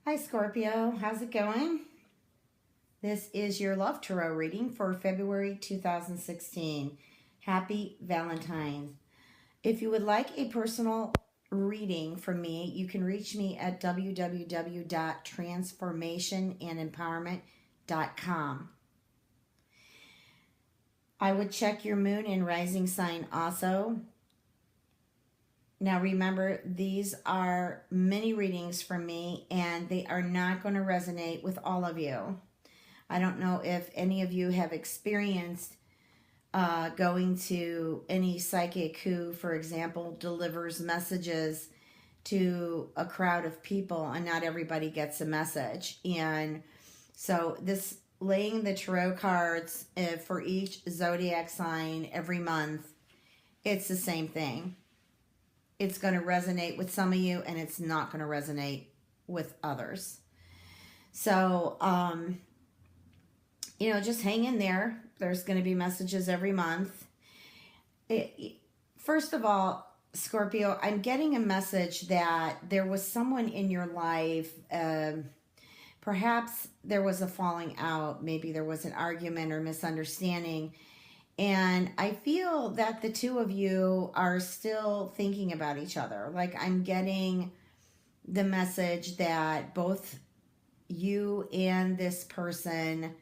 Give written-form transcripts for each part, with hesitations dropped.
Hi Scorpio, how's it going? This is your love tarot reading for February 2016. Happy Valentine's. If you would like a personal reading from me, you can reach me at www.transformationandempowerment.com. I would check your moon and rising sign also. Now remember, these are mini readings from me and they are not going to resonate with all of you. I don't know if any of you have experienced going to any psychic who, for example, delivers messages to a crowd of people and not everybody gets a message. And so this laying the tarot cards for each zodiac sign every month, it's the same thing. It's going to resonate with some of you and it's not going to resonate with others. So, just hang in there. There's going to be messages every month. First of all, Scorpio, I'm getting a message that there was someone in your life, perhaps there was a falling out, maybe there was an argument or misunderstanding, and I feel that the two of you are still thinking about each other. Like, I'm getting the message that both you and this person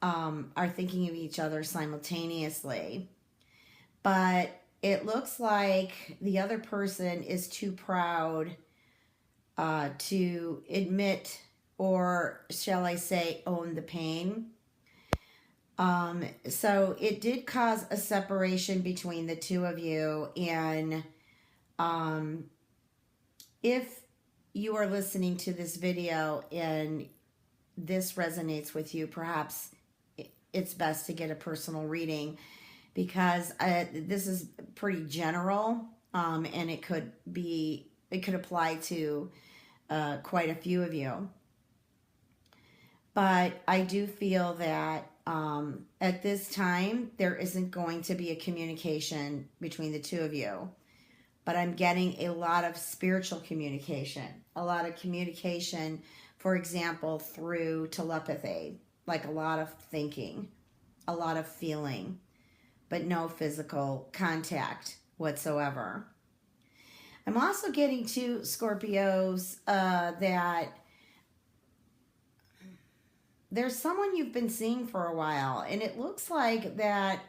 are thinking of each other simultaneously. But it looks like the other person is too proud to admit, or shall I say, own the pain. So it did cause a separation between the two of you. And if you are listening to this video and this resonates with you, perhaps it's best to get a personal reading, because this is pretty general, and it could apply to quite a few of you. But I do feel that at this time there isn't going to be a communication between the two of you. But I'm getting a lot of spiritual communication, a lot of communication, for example, through telepathy, like a lot of thinking, a lot of feeling, but no physical contact whatsoever. I'm also getting to Scorpios that there's someone you've been seeing for a while, and it looks like that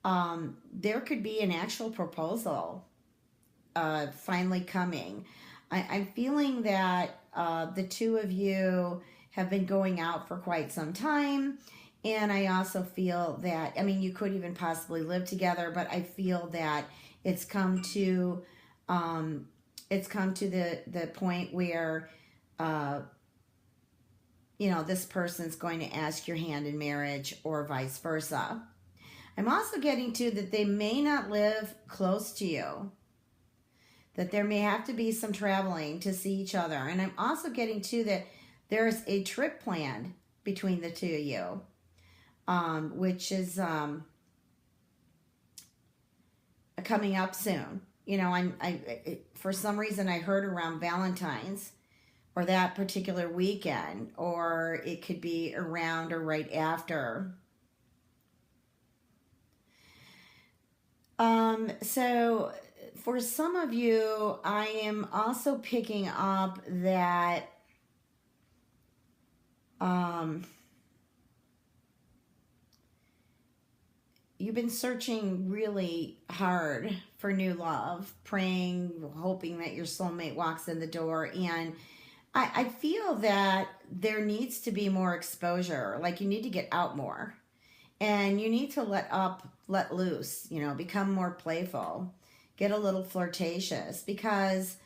there could be an actual proposal finally coming. I'm feeling that the two of you have been going out for quite some time, and I also feel that, you could even possibly live together, but I feel that it's come to the point where this person's going to ask your hand in marriage, or vice versa. I'm also getting to that they may not live close to you, that there may have to be some traveling to see each other. And I'm also getting to that there's a trip planned between the two of you, which is coming up soon. I for some reason I heard around Valentine's, or that particular weekend, or it could be around or right after. So for some of you, I am also picking up that you've been searching really hard for new love, praying, hoping that your soulmate walks in the door. And I feel that there needs to be more exposure. Like, you need to get out more. And you need to let loose, become more playful, get a little flirtatious, because,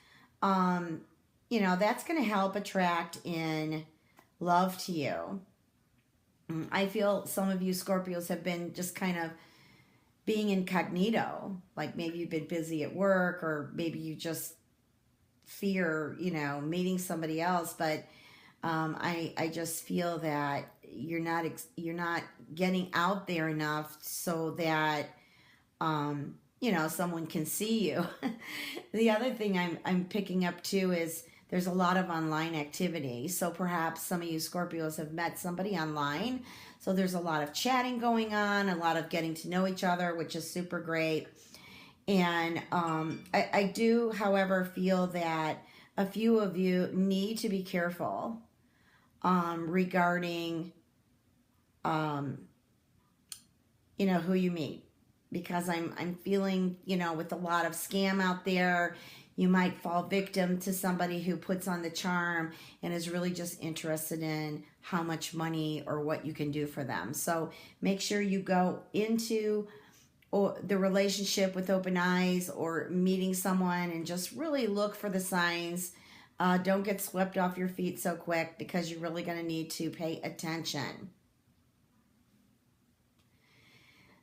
that's going to help attract in love to you. I feel some of you Scorpios have been just kind of being incognito. Like, maybe you've been busy at work, or maybe you just fear, meeting somebody else. But I just feel that you're not getting out there enough so that someone can see you. The other thing I'm picking up too is there's a lot of online activity. So perhaps some of you Scorpios have met somebody online. So there's a lot of chatting going on, a lot of getting to know each other, which is super great. And I do, however, feel that a few of you need to be careful regarding, who you meet. Because I'm feeling, with a lot of scam out there, you might fall victim to somebody who puts on the charm and is really just interested in how much money or what you can do for them. So make sure you go into the relationship with open eyes or meeting someone and just really look for the signs. Don't get swept off your feet so quick, because you're really going to need to pay attention.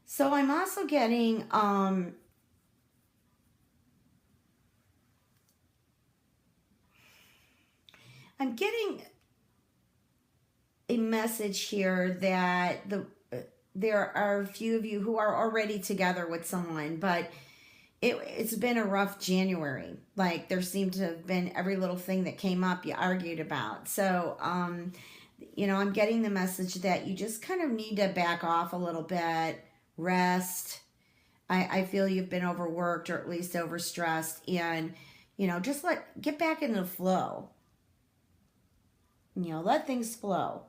So I'm also getting I'm getting a message here that there are a few of you who are already together with someone, but it's been a rough January. Like, there seemed to have been every little thing that came up you argued about. So I'm getting the message that you just kind of need to back off a little bit, rest. I feel you've been overworked, or at least overstressed, and just get back in the flow. Let things flow.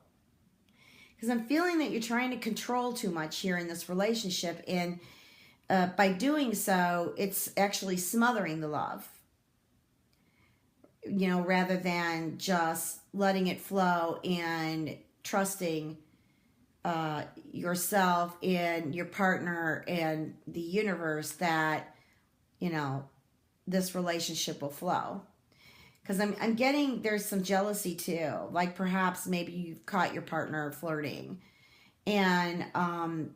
Because I'm feeling that you're trying to control too much here in this relationship, and by doing so, it's actually smothering the love. Rather than just letting it flow and trusting yourself and your partner and the universe that this relationship will flow. Because I'm getting there's some jealousy too, like perhaps maybe you've caught your partner flirting, and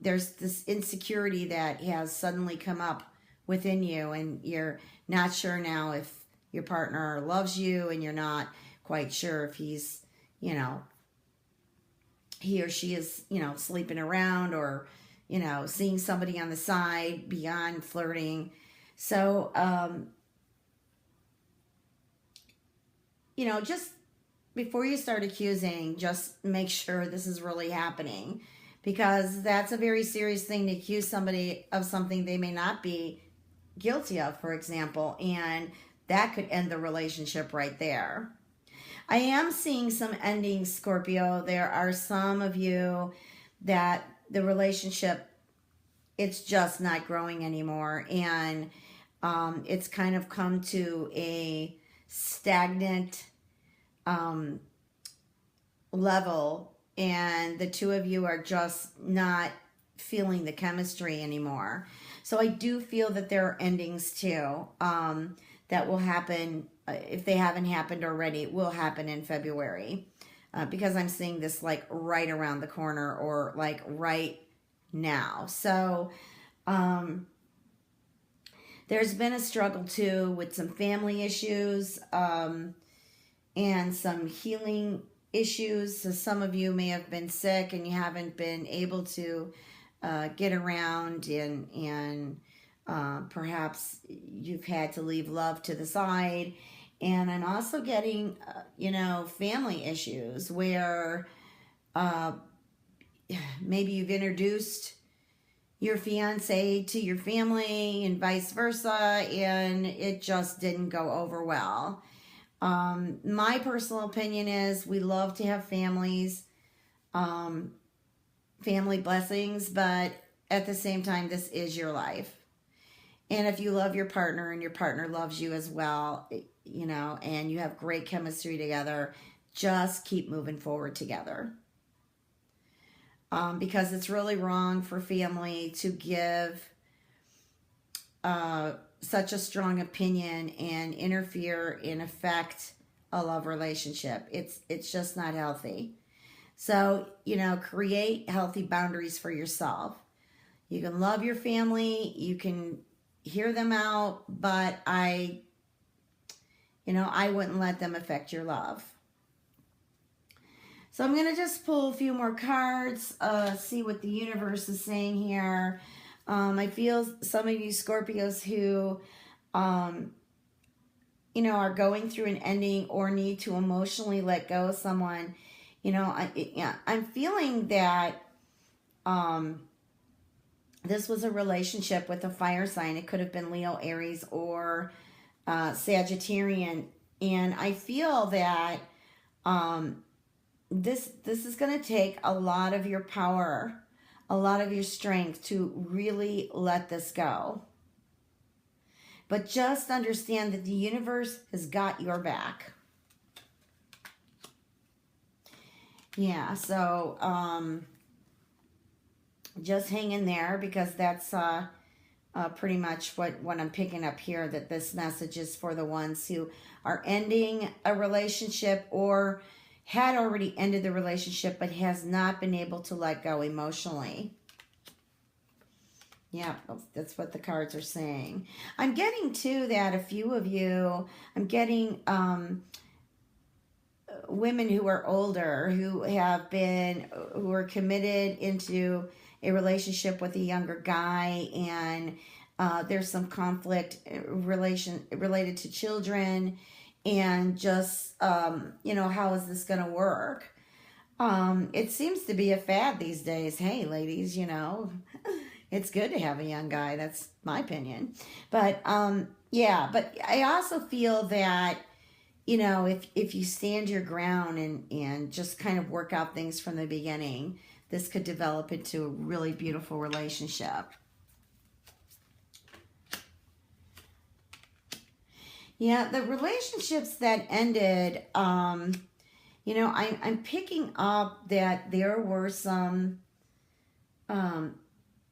there's this insecurity that has suddenly come up within you, and you're not sure now if your partner loves you, and you're not quite sure if he's he or she is, sleeping around, or, seeing somebody on the side beyond flirting. So, just before you start accusing, just make sure this is really happening, because that's a very serious thing to accuse somebody of something they may not be guilty of, for example, and that could end the relationship right there. I am seeing some endings, Scorpio. There are some of you that the relationship, it's just not growing anymore. And it's kind of come to a stagnant level. And the two of you are just not feeling the chemistry anymore. So I do feel that there are endings too that will happen. If they haven't happened already, it will happen in February, because I'm seeing this like right around the corner, or like right now. So there's been a struggle too with some family issues and some healing issues. So some of you may have been sick and you haven't been able to get around, and perhaps you've had to leave love to the side. And I'm also getting, family issues where maybe you've introduced your fiance to your family and vice versa, and it just didn't go over well. My personal opinion is we love to have families, family blessings, but at the same time, this is your life. And if you love your partner and your partner loves you as well, and you have great chemistry together, just keep moving forward together. Because it's really wrong for family to give such a strong opinion and interfere and affect a love relationship. It's just not healthy. So, create healthy boundaries for yourself. You can love your family, you can hear them out, but I wouldn't let them affect your love. So I'm going to just pull a few more cards, see what the universe is saying here. I feel some of you Scorpios who are going through an ending or need to emotionally let go of someone, I'm feeling that this was a relationship with a fire sign. It could have been Leo, Aries, or Sagittarian. And I feel that this is going to take a lot of your power, a lot of your strength to really let this go. But just understand that the universe has got your back. Yeah, so just hang in there, because that's pretty much what I'm picking up here, that this message is for the ones who are ending a relationship or had already ended the relationship but has not been able to let go emotionally. Yeah, that's what the cards are saying. I'm getting too that a few of you, I'm getting women who are older, who are committed into a relationship with a younger guy, and there's some conflict related to children, and just how is this going to work? It seems to be a fad these days. Hey, ladies, it's good to have a young guy. That's my opinion. But yeah, but I also feel that if you stand your ground and just kind of work out things from the beginning, this could develop into a really beautiful relationship. Yeah, the relationships that ended, I'm picking up that there were some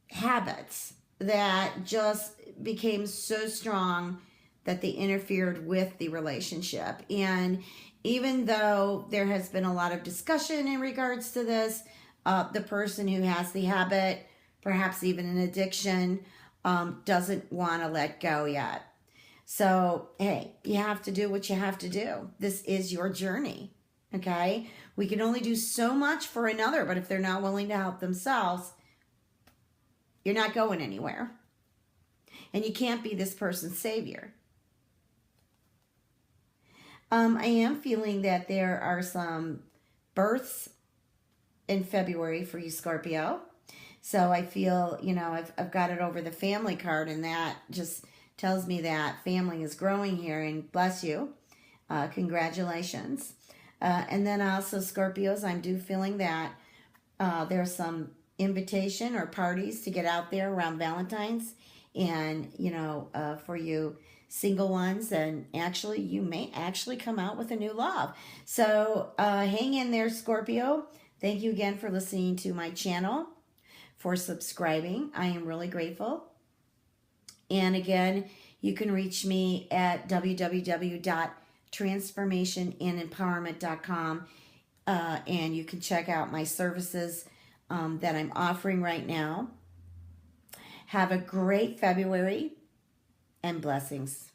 habits that just became so strong that they interfered with the relationship. And even though there has been a lot of discussion in regards to this, the person who has the habit, perhaps even an addiction, doesn't want to let go yet. So, hey, you have to do what you have to do. This is your journey, okay? We can only do so much for another, but if they're not willing to help themselves, you're not going anywhere. And you can't be this person's savior. I am feeling that there are some births in February for you, Scorpio. So I feel, I've got it over the family card, and that just tells me that family is growing here, and bless you. Congratulations. And then also, Scorpios, I'm feeling that there's some invitation or parties to get out there around Valentine's, and, for you single ones, and actually you may actually come out with a new love. So hang in there, Scorpio. Thank you again for listening to my channel, for subscribing. I am really grateful. And again, you can reach me at www.transformationandempowerment.com, and you can check out my services that I'm offering right now. Have a great February, and blessings.